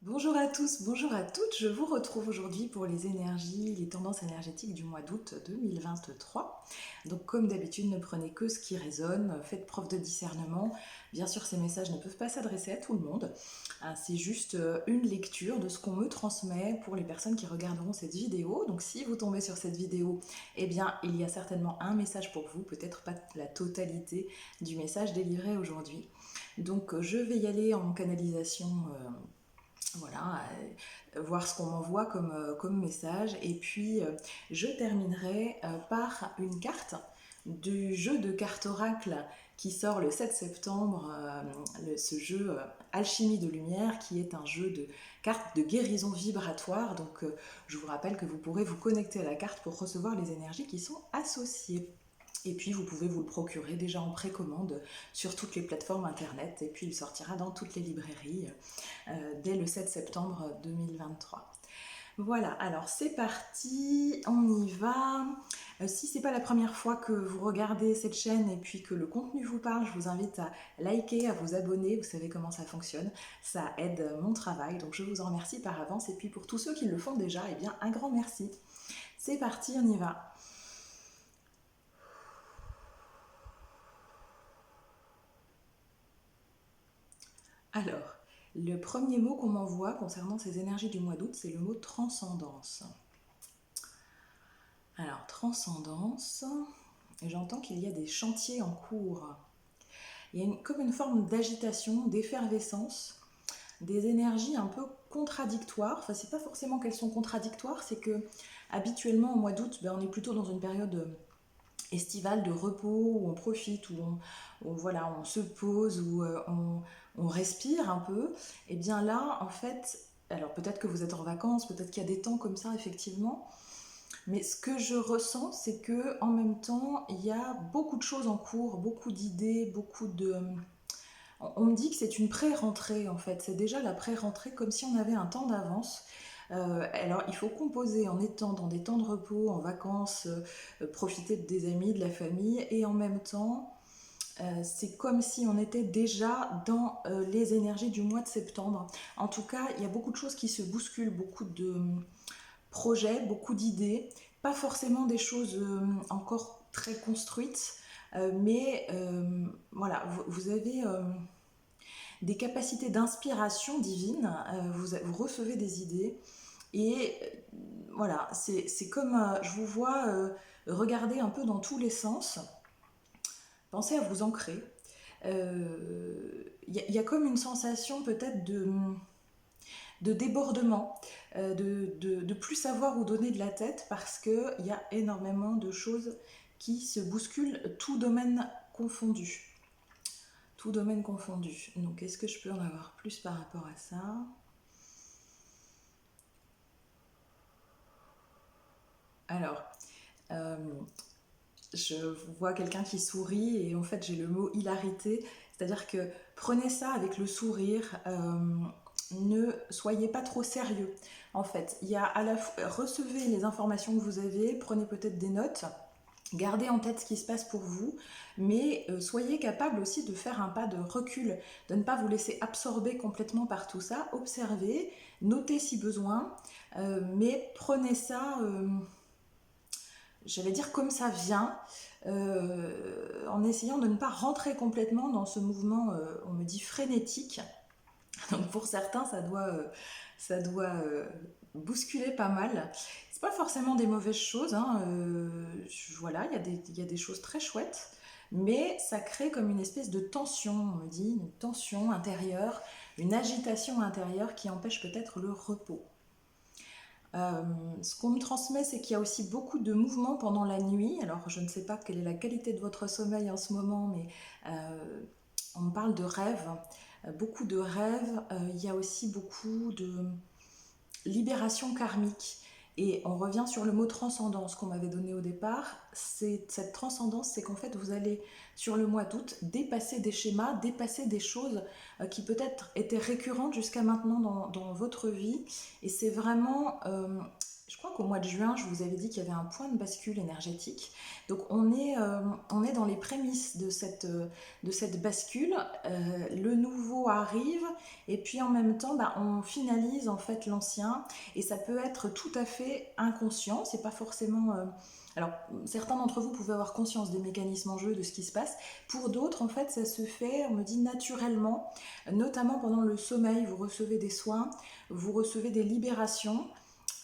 Bonjour à tous, bonjour à toutes, je vous retrouve aujourd'hui pour les énergies, les tendances énergétiques du mois d'août 2023. Donc comme d'habitude, ne prenez que ce qui résonne, faites preuve de discernement. Bien sûr, ces messages ne peuvent pas s'adresser à tout le monde. C'est juste une lecture de ce qu'on me transmet pour les personnes qui regarderont cette vidéo. Donc si vous tombez sur cette vidéo, eh bien il y a certainement un message pour vous, peut-être pas la totalité du message délivré aujourd'hui. Donc je vais y aller en canalisation voilà, voir ce qu'on m'envoie comme message. Et puis, je terminerai par une carte du jeu de cartes oracle qui sort le 7 septembre, ce jeu Alchimie de Lumière, qui est un jeu de cartes de guérison vibratoire. Donc, je vous rappelle que vous pourrez vous connecter à la carte pour recevoir les énergies qui sont associées. Et puis vous pouvez vous le procurer déjà en précommande sur toutes les plateformes internet et puis il sortira dans toutes les librairies dès le 7 septembre 2023. Voilà, alors c'est parti, on y va. Si c'est pas la première fois que vous regardez cette chaîne et puis que le contenu vous parle, je vous invite à liker, à vous abonner, vous savez comment ça fonctionne, ça aide mon travail, donc je vous en remercie par avance. Et puis pour tous ceux qui le font déjà, eh bien un grand merci. C'est parti, on y va. Alors, le premier mot qu'on m'envoie concernant ces énergies du mois d'août, c'est le mot transcendance. Alors, transcendance, j'entends qu'il y a des chantiers en cours. Il y a comme une forme d'agitation, d'effervescence, des énergies un peu contradictoires. Enfin, c'est pas forcément qu'elles sont contradictoires, c'est que habituellement au mois d'août, on est plutôt dans une période estivale de repos où on profite, voilà, on se pose, où on respire un peu. Et bien là, en fait, alors peut-être que vous êtes en vacances, peut-être qu'il y a des temps comme ça effectivement, mais ce que je ressens, c'est que en même temps, il y a beaucoup de choses en cours, beaucoup d'idées, beaucoup de. On me dit que c'est une pré-rentrée en fait. C'est déjà la pré-rentrée, comme si on avait un temps d'avance. Alors, il faut composer en étant dans des temps de repos, en vacances, profiter des amis, de la famille, et en même temps, c'est comme si on était déjà dans les énergies du mois de septembre. En tout cas, il y a beaucoup de choses qui se bousculent, beaucoup de projets, beaucoup d'idées, pas forcément des choses encore très construites, mais voilà, vous avez des capacités d'inspiration divine, vous recevez des idées, et voilà, c'est comme, je vous vois regarder un peu dans tous les sens, pensez à vous ancrer. Y a comme une sensation peut-être de débordement, de plus savoir où donner de la tête parce qu'il y a énormément de choses qui se bousculent, tout domaine confondu. Tout domaine confondu. Donc, est-ce que je peux en avoir plus par rapport à ça? Alors, euh, je vois quelqu'un qui sourit et en fait j'ai le mot hilarité, c'est-à-dire que prenez ça avec le sourire, ne soyez pas trop sérieux. En fait, il y a à la fois, recevez les informations que vous avez, prenez peut-être des notes, gardez en tête ce qui se passe pour vous, mais soyez capable aussi de faire un pas de recul, de ne pas vous laisser absorber complètement par tout ça, observez, notez si besoin, mais prenez ça j'allais dire comme ça vient, en essayant de ne pas rentrer complètement dans ce mouvement, on me dit frénétique. Donc pour certains, ça doit bousculer pas mal. C'est pas forcément des mauvaises choses, hein, voilà, il y a des choses très chouettes, mais ça crée comme une espèce de tension, on me dit, une tension intérieure, une agitation intérieure qui empêche peut-être le repos. Ce qu'on me transmet, c'est qu'il y a aussi beaucoup de mouvements pendant la nuit. Alors, je ne sais pas quelle est la qualité de votre sommeil en ce moment, mais on me parle de rêves, beaucoup de rêves. Il y a aussi beaucoup de libération karmique. Et on revient sur le mot transcendance qu'on m'avait donné au départ. Cette transcendance, c'est qu'en fait, vous allez, sur le mois d'août, dépasser des schémas, dépasser des choses qui peut-être étaient récurrentes jusqu'à maintenant dans votre vie. Et c'est vraiment, je crois qu'au mois de juin, je vous avais dit qu'il y avait un point de bascule énergétique. Donc on est dans les prémices de cette bascule. Le nouveau arrive et puis en même temps, bah, on finalise en fait l'ancien et ça peut être tout à fait inconscient. C'est pas forcément... alors, certains d'entre vous pouvaient avoir conscience des mécanismes en jeu, de ce qui se passe. Pour d'autres, en fait, ça se fait, on me dit, naturellement, notamment pendant le sommeil. Vous recevez des soins, vous recevez des libérations.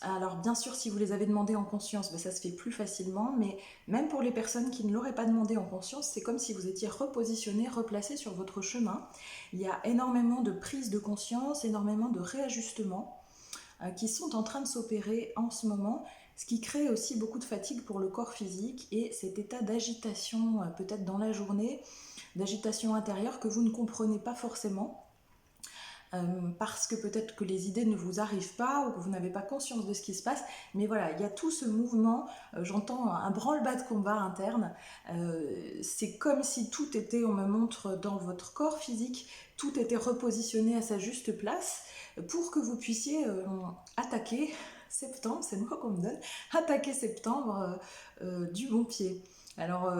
Alors bien sûr, si vous les avez demandées en conscience, ben, ça se fait plus facilement, mais même pour les personnes qui ne l'auraient pas demandé en conscience, c'est comme si vous étiez repositionné, replacé sur votre chemin. Il y a énormément de prise de conscience, énormément de réajustements qui sont en train de s'opérer en ce moment, ce qui crée aussi beaucoup de fatigue pour le corps physique et cet état d'agitation peut-être dans la journée, d'agitation intérieure que vous ne comprenez pas forcément parce que peut-être que les idées ne vous arrivent pas ou que vous n'avez pas conscience de ce qui se passe. Mais voilà, il y a tout ce mouvement, j'entends un branle-bas de combat interne. C'est comme si tout était, on me montre dans votre corps physique, tout était repositionné à sa juste place pour que vous puissiez attaquer septembre, c'est le mot qu'on me donne, attaquer septembre du bon pied. Alors,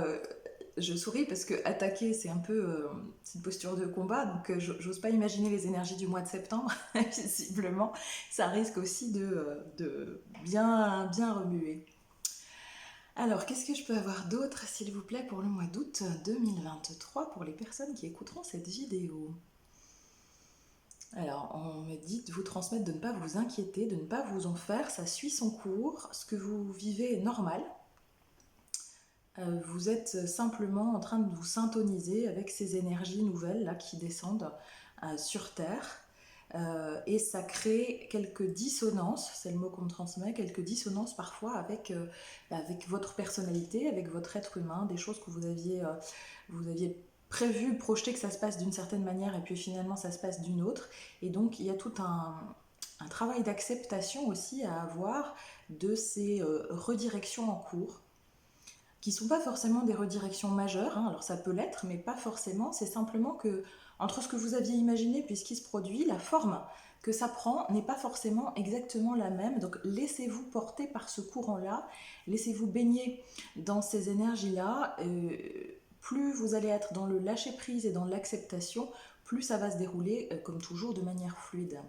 je souris parce que attaquer c'est un peu c'est une posture de combat, donc j'ose pas imaginer les énergies du mois de septembre. Visiblement ça risque aussi de bien remuer. Alors qu'est-ce que je peux avoir d'autre s'il vous plaît pour le mois d'août 2023 pour les personnes qui écouteront cette vidéo? Alors, on me dit de vous transmettre de ne pas vous inquiéter, de ne pas vous en faire, ça suit son cours, ce que vous vivez est normal. Vous êtes simplement en train de vous syntoniser avec ces énergies nouvelles là qui descendent sur Terre. Et ça crée quelques dissonances, c'est le mot qu'on me transmet, quelques dissonances parfois avec votre personnalité, avec votre être humain, des choses que vous aviez prévu, projeté que ça se passe d'une certaine manière et puis finalement ça se passe d'une autre. Et donc il y a tout un travail d'acceptation aussi à avoir de ces redirections en cours qui ne sont pas forcément des redirections majeures, hein. Alors ça peut l'être, mais pas forcément, c'est simplement que entre ce que vous aviez imaginé puis ce qui se produit, la forme que ça prend n'est pas forcément exactement la même, donc laissez-vous porter par ce courant-là, laissez-vous baigner dans ces énergies-là, plus vous allez être dans le lâcher-prise et dans l'acceptation, plus ça va se dérouler, comme toujours, de manière fluide.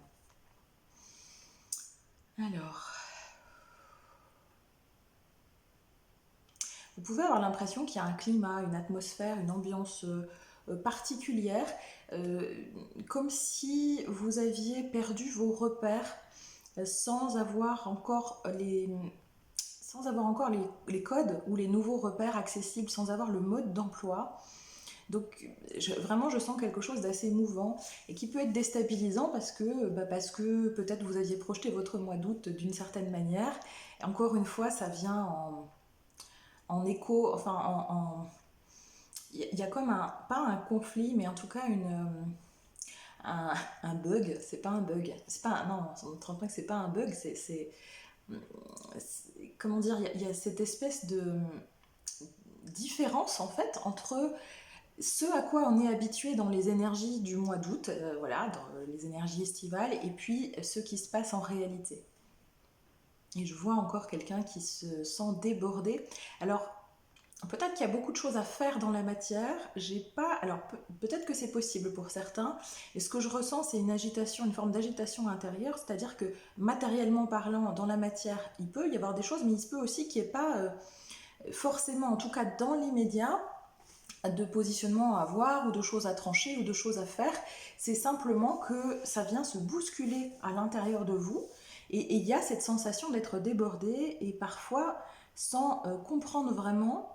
Alors... vous pouvez avoir l'impression qu'il y a un climat, une atmosphère, une ambiance particulière, comme si vous aviez perdu vos repères sans avoir encore les codes ou les nouveaux repères accessibles, sans avoir le mode d'emploi. Donc vraiment je sens quelque chose d'assez mouvant et qui peut être déstabilisant parce que peut-être vous aviez projeté votre mois d'août d'une certaine manière. Et encore une fois, ça vient en écho, enfin il y a comme pas un conflit, mais en tout cas un bug, c'est pas un bug, c'est pas, non, on ne trompe pas que c'est pas un bug, comment dire, il y a cette espèce de différence en fait entre ce à quoi on est habitué dans les énergies du mois d'août, voilà, dans les énergies estivales, et puis ce qui se passe en réalité. Et je vois encore quelqu'un qui se sent débordé. Alors, peut-être qu'il y a beaucoup de choses à faire dans la matière. J'ai pas. Alors peut-être que c'est possible pour certains. Et ce que je ressens, c'est une agitation, une forme d'agitation intérieure. C'est-à-dire que matériellement parlant, dans la matière, il peut y avoir des choses, mais il se peut aussi qu'il n'y ait pas forcément, en tout cas dans l'immédiat, de positionnement à avoir ou de choses à trancher ou de choses à faire. C'est simplement que ça vient se bousculer à l'intérieur de vous. Et il y a cette sensation d'être débordé et parfois sans comprendre vraiment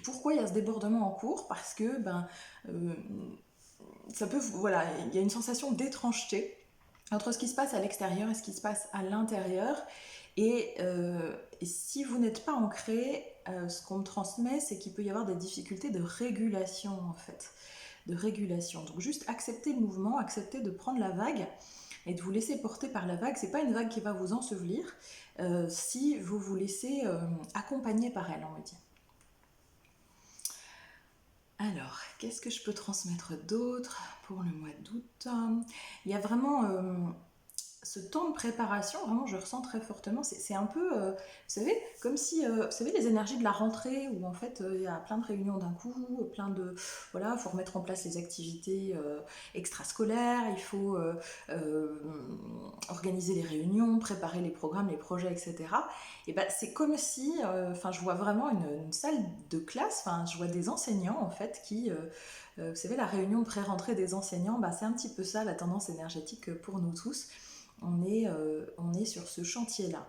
pourquoi il y a ce débordement en cours, parce que euh, ça peut, voilà, il y a une sensation d'étrangeté entre ce qui se passe à l'extérieur et ce qui se passe à l'intérieur. Et si vous n'êtes pas ancré, ce qu'on me transmet, c'est qu'il peut y avoir des difficultés de régulation en fait, de régulation. Donc juste accepter le mouvement, accepter de prendre la vague et de vous laisser porter par la vague. C'est pas une vague qui va vous ensevelir si vous vous laissez accompagner par elle, on me dit. Alors, qu'est-ce que je peux transmettre d'autre pour le mois d'août? Il y a vraiment ce temps de préparation, vraiment, je ressens très fortement. C'est un peu, vous savez, comme si, vous savez, les énergies de la rentrée, où en fait, il y a plein de réunions d'un coup, plein de, voilà, il faut remettre en place les activités extrascolaires, il faut euh, organiser les réunions, préparer les programmes, les projets, etc. Et ben, c'est comme si, enfin, je vois vraiment une salle de classe, enfin, je vois des enseignants, en fait, qui, vous savez, la réunion de pré-rentrée des enseignants, bah, c'est un petit peu ça, la tendance énergétique pour nous tous. On est sur ce chantier-là.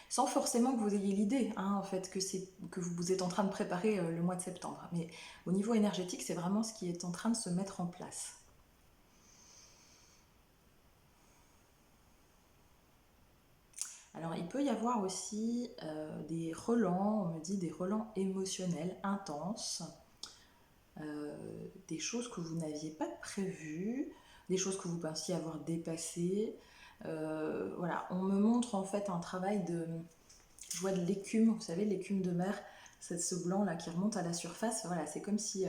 Sans forcément que vous ayez l'idée, hein, en fait, que vous êtes en train de préparer le mois de septembre. Mais au niveau énergétique, c'est vraiment ce qui est en train de se mettre en place. Alors, il peut y avoir aussi des relents, on me dit des relents émotionnels intenses, des choses que vous n'aviez pas prévues, des choses que vous pensiez avoir dépassées. Voilà, on me montre en fait un travail de, je vois de l'écume, vous savez, l'écume de mer, c'est ce blanc là qui remonte à la surface. Voilà, c'est comme si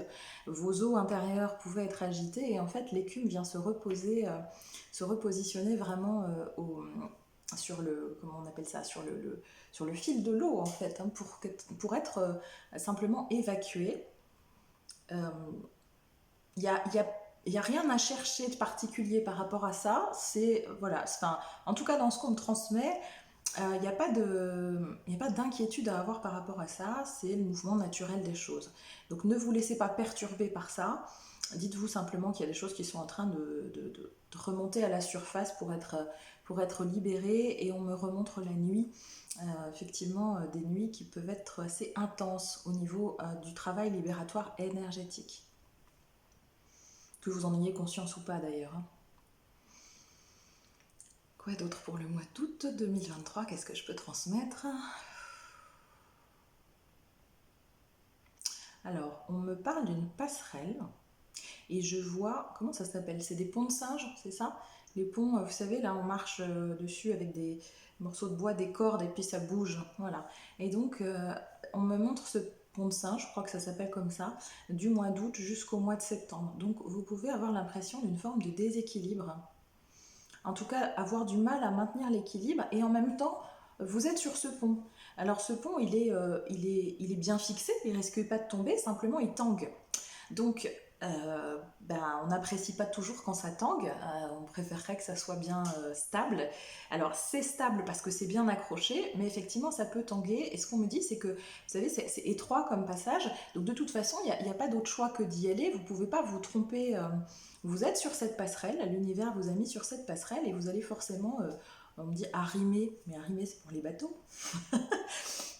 vos os intérieurs pouvaient être agités et en fait l'écume vient se reposer, se repositionner vraiment sur le, comment on appelle ça, sur le fil de l'eau en fait, hein, pour être simplement évacué. Euh, Il y a, y a il n'y a rien à chercher de particulier par rapport à ça. C'est, voilà, enfin, en tout cas dans ce qu'on me transmet, il n'y a pas y a pas d'inquiétude à avoir par rapport à ça, c'est le mouvement naturel des choses. Donc ne vous laissez pas perturber par ça, dites-vous simplement qu'il y a des choses qui sont en train de remonter à la surface pour être libérées, et on me remontre la nuit, effectivement des nuits qui peuvent être assez intenses au niveau du travail libératoire énergétique, que vous en ayez conscience ou pas d'ailleurs, hein. Quoi d'autre pour le mois d'août 2023? Qu'est-ce que je peux transmettre? Alors, on me parle d'une passerelle et je vois, comment ça s'appelle? C'est des ponts de singe, c'est ça? Les ponts, vous savez, là on marche dessus avec des morceaux de bois, des cordes et puis ça bouge, voilà. Et donc, on me montre ce pont de singe, je crois que ça s'appelle comme ça, du mois d'août jusqu'au mois de septembre. Donc, vous pouvez avoir l'impression d'une forme de déséquilibre. En tout cas, avoir du mal à maintenir l'équilibre et en même temps, vous êtes sur ce pont. Alors ce pont, il est bien fixé, il risque pas de tomber, simplement il tangue. Donc, on n'apprécie pas toujours quand ça tangue, on préférerait que ça soit bien stable. Alors, c'est stable parce que c'est bien accroché, mais effectivement, ça peut tanguer. Et ce qu'on me dit, c'est que, vous savez, c'est étroit comme passage, donc de toute façon, il n'y a pas d'autre choix que d'y aller. Vous ne pouvez pas vous tromper. Vous êtes sur cette passerelle, l'univers vous a mis sur cette passerelle, et vous allez forcément, on me dit arrimer, mais arrimer, c'est pour les bateaux.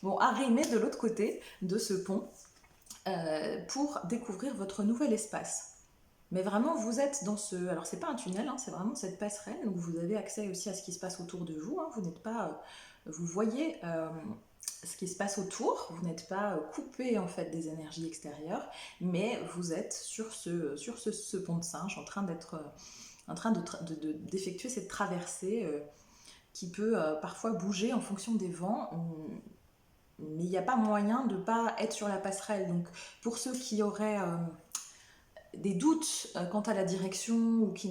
Bon, arrimer de l'autre côté de ce pont pour découvrir votre nouvel espace. Mais vraiment, vous êtes dans ce... Alors, c'est pas un tunnel, hein, c'est vraiment cette passerelle, donc vous avez accès aussi à ce qui se passe autour de vous, hein. Vous n'êtes pas... vous voyez ce qui se passe autour, vous n'êtes pas coupé en fait des énergies extérieures, mais vous êtes ce pont de singe en train d'être... en train d'effectuer cette traversée qui peut parfois bouger en fonction des vents, mais il n'y a pas moyen de ne pas être sur la passerelle. Donc pour ceux qui auraient des doutes quant à la direction, ou qui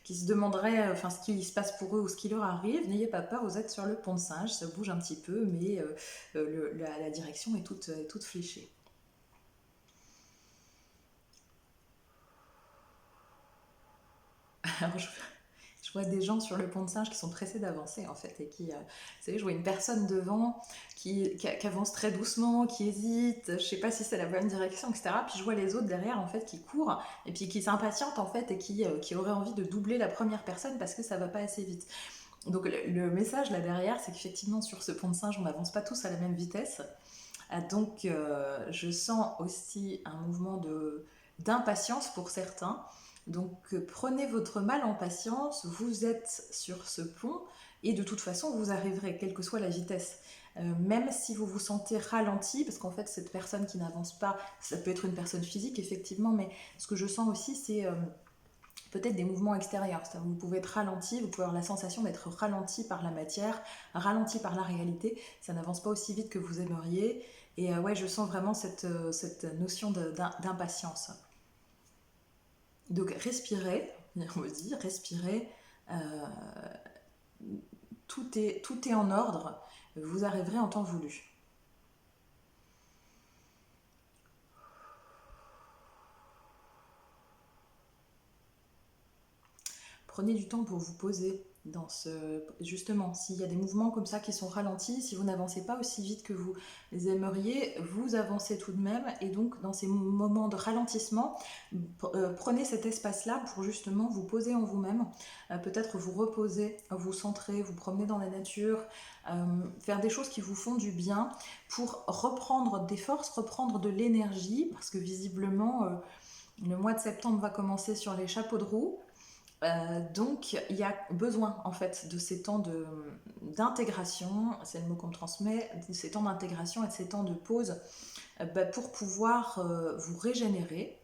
se demanderaient enfin, ce qui se passe pour eux ou ce qui leur arrive, n'ayez pas peur, vous êtes sur le pont de singe, ça bouge un petit peu, mais la direction est toute fléchée. Alors je vois des gens sur le pont de singe qui sont pressés d'avancer en fait, et qui, vous savez, je vois une personne devant qui avance très doucement, qui hésite, je sais pas si c'est la bonne direction, etc. Puis je vois les autres derrière en fait qui courent et puis qui s'impatientent en fait, et qui auraient envie de doubler la première personne parce que ça va pas assez vite. Donc le message là derrière, c'est qu'effectivement sur ce pont de singe, on n'avance pas tous à la même vitesse. Donc je sens aussi un mouvement d'impatience pour certains. Donc prenez votre mal en patience, vous êtes sur ce pont et de toute façon vous arriverez, quelle que soit la vitesse. Même si vous vous sentez ralenti, parce qu'en fait cette personne qui n'avance pas, ça peut être une personne physique effectivement, mais ce que je sens aussi c'est peut-être des mouvements extérieurs. C'est-à-dire que vous pouvez être ralenti, vous pouvez avoir la sensation d'être ralenti par la matière, ralenti par la réalité, ça n'avance pas aussi vite que vous aimeriez. Et ouais, je sens vraiment cette notion d'impatience. Donc respirez, on me dit, respirez, tout est en ordre, vous arriverez en temps voulu. Prenez du temps pour vous poser dans ce... Justement, s'il y a des mouvements comme ça qui sont ralentis, si vous n'avancez pas aussi vite que vous les aimeriez, vous avancez tout de même. Et donc, dans ces moments de ralentissement, prenez cet espace-là pour justement vous poser en vous-même, peut-être vous reposer, vous centrer, vous promener dans la nature, faire des choses qui vous font du bien pour reprendre des forces, reprendre de l'énergie, parce que visiblement, le mois de septembre va commencer sur les chapeaux de roue. Donc il y a besoin en fait de ces temps d'intégration, c'est le mot qu'on me transmet, de ces temps d'intégration et de ces temps de pause pour pouvoir vous régénérer,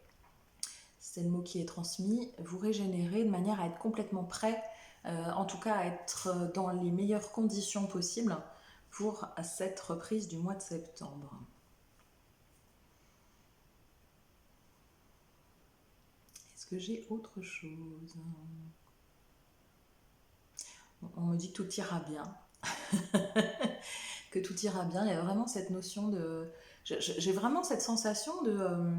c'est le mot qui est transmis, vous régénérer de manière à être complètement prêt, en tout cas à être dans les meilleures conditions possibles pour cette reprise du mois de septembre. Est-ce que j'ai autre chose? On me dit que tout ira bien. Que tout ira bien. Il y a vraiment cette notion de... J'ai vraiment cette sensation de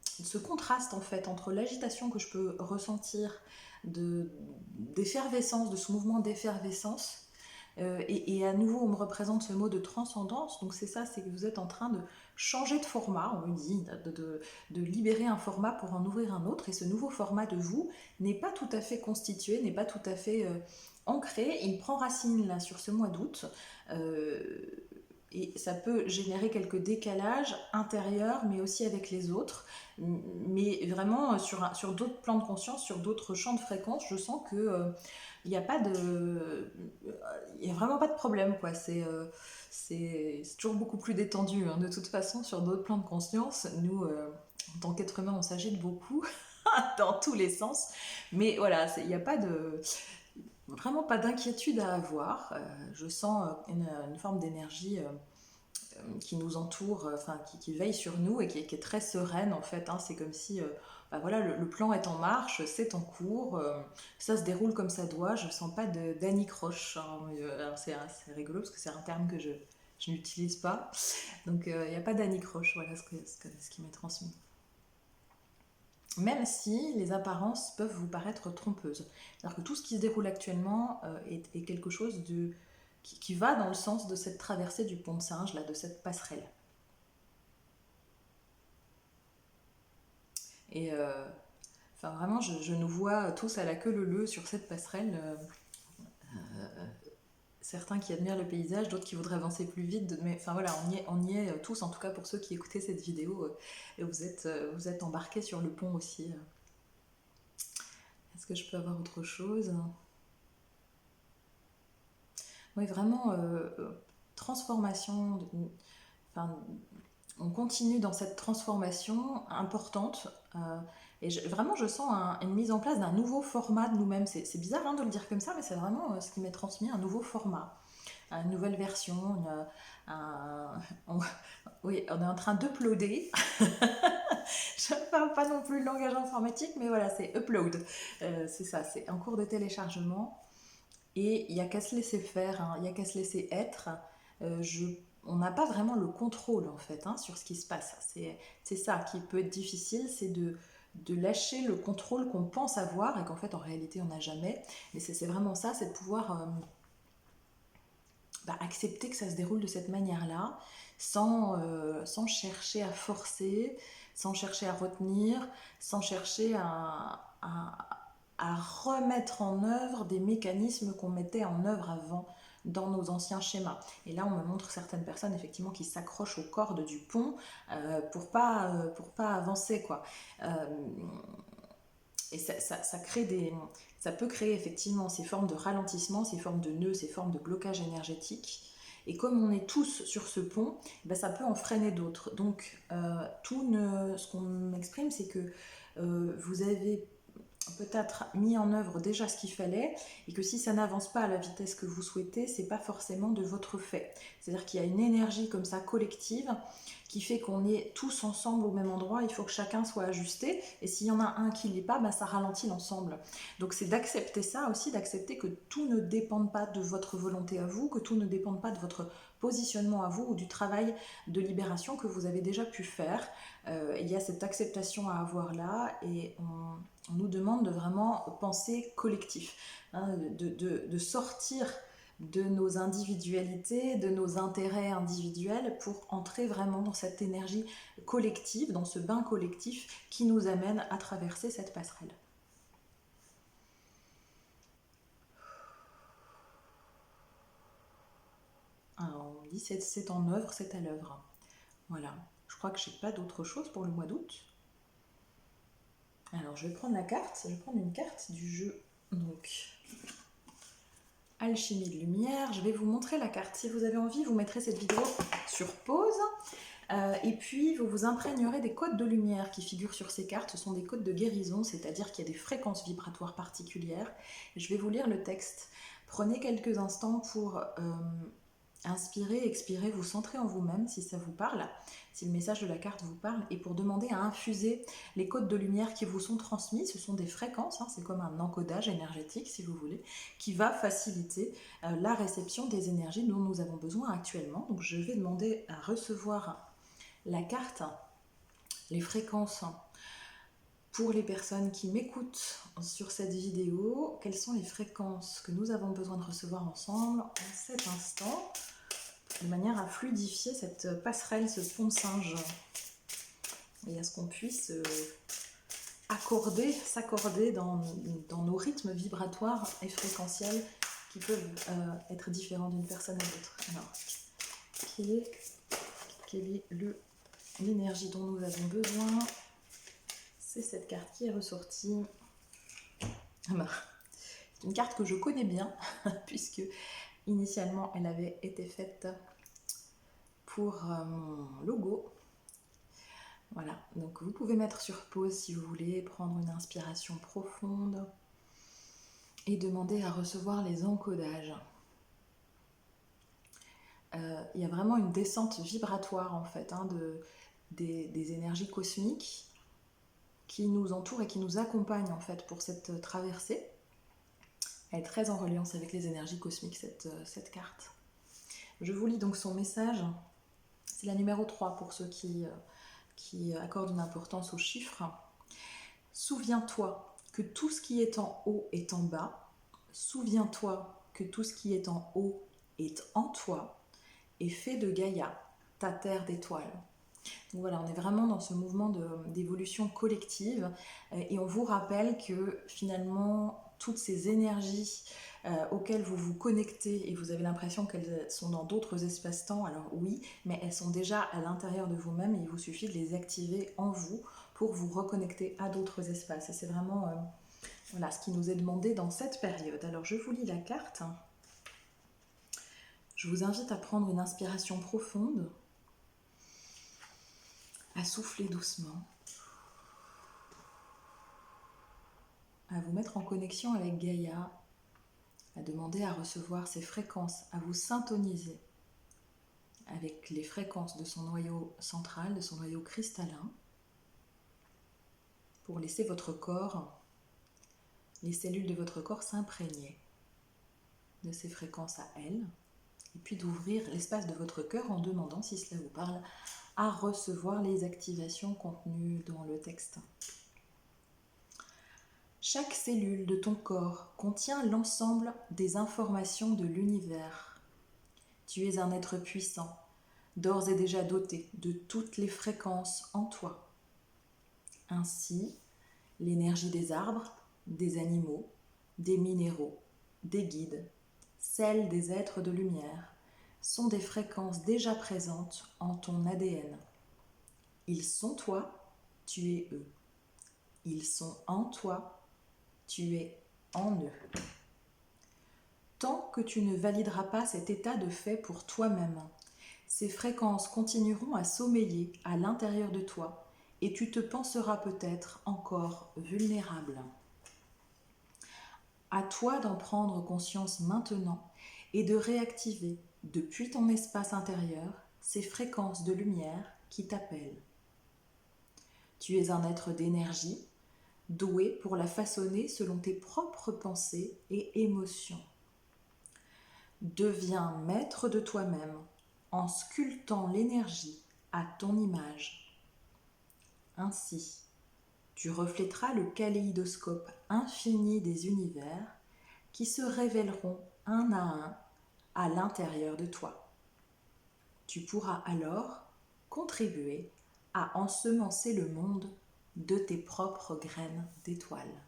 ce contraste en fait entre l'agitation que je peux ressentir d'effervescence, de ce mouvement d'effervescence. Et à nouveau, on me représente ce mot de transcendance. Donc c'est ça, c'est que vous êtes en train de changer de format, on me dit, de libérer un format pour en ouvrir un autre. Et ce nouveau format de vous n'est pas tout à fait constitué, n'est pas tout à fait ancré. Il prend racine là sur ce mois d'août. Et ça peut générer quelques décalages intérieurs, mais aussi avec les autres. Mais vraiment, sur d'autres plans de conscience, sur d'autres champs de fréquence, je sens que il n'y a pas de... Il n'y a vraiment pas de problème, quoi. C'est toujours beaucoup plus détendu, hein. De toute façon, sur d'autres plans de conscience, nous, en tant qu'être humain, on s'agite beaucoup, dans tous les sens. Mais voilà, il n'y a pas de... Vraiment pas d'inquiétude à avoir. Je sens une forme d'énergie qui nous entoure, enfin qui veille sur nous et qui est très sereine en fait, hein. C'est comme si bah voilà, le plan est en marche, c'est en cours, ça se déroule comme ça doit, je sens pas d'anicroche, hein. Alors c'est rigolo parce que c'est un terme que je n'utilise pas, donc il n'y a pas d'anicroche, voilà ce qui m'est transmis. Même si les apparences peuvent vous paraître trompeuses. C'est-à-dire que tout ce qui se déroule actuellement est quelque chose qui va dans le sens de cette traversée du pont de Singe, là, de cette passerelle. Et enfin, vraiment, je nous vois tous à la queue leu-leu sur cette passerelle. Certains qui admirent le paysage, d'autres qui voudraient avancer plus vite. Mais enfin voilà, on y est tous, en tout cas pour ceux qui écoutaient cette vidéo. Et vous êtes embarqués sur le pont aussi. Est-ce que je peux avoir autre chose? Oui, vraiment, transformation. Enfin, on continue dans cette transformation importante. Et vraiment, je sens une mise en place d'un nouveau format de nous-mêmes. C'est bizarre hein, de le dire comme ça, mais c'est vraiment ce qui m'est transmis, un nouveau format, une nouvelle version. Oui, on est en train d'uploader. Je ne parle pas non plus le langage informatique, mais voilà, c'est upload. C'est ça, c'est en cours de téléchargement. Et il n'y a qu'à se laisser faire, hein, il n'y a qu'à se laisser être. On n'a pas vraiment le contrôle en fait hein, sur ce qui se passe. C'est ça qui peut être difficile, c'est de lâcher le contrôle qu'on pense avoir et qu'en fait en réalité on n'a jamais. Mais c'est vraiment ça, c'est de pouvoir accepter que ça se déroule de cette manière-là, sans chercher à forcer, sans chercher à retenir, sans chercher à remettre en œuvre des mécanismes qu'on mettait en œuvre avant dans nos anciens schémas. Et là, on me montre certaines personnes effectivement qui s'accrochent aux cordes du pont pour pas avancer, quoi. Et ça peut créer effectivement ces formes de ralentissement, ces formes de nœuds, ces formes de blocage énergétique. Et comme on est tous sur ce pont, ça peut en freiner d'autres. Donc, ce qu'on m'exprime, c'est que vous avez peut-être mis en œuvre déjà ce qu'il fallait et que si ça n'avance pas à la vitesse que vous souhaitez, c'est pas forcément de votre fait. C'est-à-dire qu'il y a une énergie comme ça collective qui fait qu'on est tous ensemble au même endroit, il faut que chacun soit ajusté et s'il y en a un qui l'est pas, ça ralentit l'ensemble. Donc c'est d'accepter ça aussi, d'accepter que tout ne dépende pas de votre volonté à vous, que tout ne dépende pas de votre positionnement à vous ou du travail de libération que vous avez déjà pu faire. Il y a cette acceptation à avoir là et on nous demande de vraiment penser collectif, hein, de sortir de nos individualités, de nos intérêts individuels pour entrer vraiment dans cette énergie collective, dans ce bain collectif qui nous amène à traverser cette passerelle. Alors, on dit c'est en œuvre, c'est à l'œuvre. Voilà. Je crois que je n'ai pas d'autre chose pour le mois d'août. Alors, je vais prendre la carte. Je vais prendre une carte du jeu. Donc, Alchimie de lumière. Je vais vous montrer la carte. Si vous avez envie, vous mettrez cette vidéo sur pause. Et puis, vous vous imprégnerez des codes de lumière qui figurent sur ces cartes. Ce sont des codes de guérison, c'est-à-dire qu'il y a des fréquences vibratoires particulières. Je vais vous lire le texte. Prenez quelques instants pour inspirer, expirer, vous centrer en vous-même si ça vous parle, si le message de la carte vous parle, et pour demander à infuser les codes de lumière qui vous sont transmis. Ce sont des fréquences, hein, c'est comme un encodage énergétique si vous voulez, qui va faciliter la réception des énergies dont nous avons besoin actuellement. Donc je vais demander à recevoir la carte, les fréquences pour les personnes qui m'écoutent sur cette vidéo. Quelles sont les fréquences que nous avons besoin de recevoir ensemble en cet instant, de manière à fluidifier cette passerelle, ce pont de singe, et à ce qu'on puisse s'accorder dans nos rythmes vibratoires et fréquentiels qui peuvent être différents d'une personne à l'autre. Alors, quelle est l'énergie dont nous avons besoin? C'est cette carte qui est ressortie. C'est une carte que je connais bien, puisque initialement elle avait été faite pour mon logo. Voilà, donc vous pouvez mettre sur pause si vous voulez, prendre une inspiration profonde et demander à recevoir les encodages. Il y a vraiment une descente vibratoire en fait, hein, des énergies cosmiques qui nous entourent et qui nous accompagnent en fait pour cette traversée. Elle est très en reliance avec les énergies cosmiques, cette carte. Je vous lis donc son message. C'est la numéro 3 pour ceux qui accordent une importance aux chiffres. Souviens-toi que tout ce qui est en haut est en bas. Souviens-toi que tout ce qui est en haut est en toi. Et fais de Gaïa ta terre d'étoiles. Donc voilà, on est vraiment dans ce mouvement d'évolution collective et on vous rappelle que finalement toutes ces énergies auxquelles vous vous connectez et vous avez l'impression qu'elles sont dans d'autres espaces-temps, alors oui, mais elles sont déjà à l'intérieur de vous-même et il vous suffit de les activer en vous pour vous reconnecter à d'autres espaces. Et c'est vraiment voilà, ce qui nous est demandé dans cette période. Alors je vous lis la carte. Je vous invite à prendre une inspiration profonde, à souffler doucement, à vous mettre en connexion avec Gaïa, à demander à recevoir ses fréquences, à vous syntoniser avec les fréquences de son noyau central, de son noyau cristallin, pour laisser votre corps, les cellules de votre corps s'imprégner de ces fréquences à elles, et puis d'ouvrir l'espace de votre cœur en demandant, si cela vous parle, à recevoir les activations contenues dans le texte. Chaque cellule de ton corps contient l'ensemble des informations de l'univers. Tu es un être puissant, d'ores et déjà doté de toutes les fréquences en toi. Ainsi, l'énergie des arbres, des animaux, des minéraux, des guides, celle des êtres de lumière, sont des fréquences déjà présentes en ton ADN. Ils sont toi, tu es eux. Ils sont en toi, tu es en eux. Tant que tu ne valideras pas cet état de fait pour toi-même, ces fréquences continueront à sommeiller à l'intérieur de toi et tu te penseras peut-être encore vulnérable. toi d'en prendre conscience maintenant et de réactiver, depuis ton espace intérieur, ces fréquences de lumière qui t'appellent. Tu es un être d'énergie, doué pour la façonner selon tes propres pensées et émotions. Deviens maître de toi-même en sculptant l'énergie à ton image. Ainsi, tu reflèteras le kaléidoscope infini des univers qui se révéleront un à l'intérieur de toi. Tu pourras alors contribuer à ensemencer le monde de tes propres graines d'étoiles.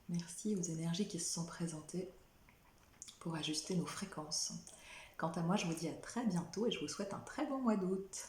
Merci aux énergies qui se sont présentées pour ajuster nos fréquences. Quant à moi, je vous dis à très bientôt et je vous souhaite un très bon mois d'août.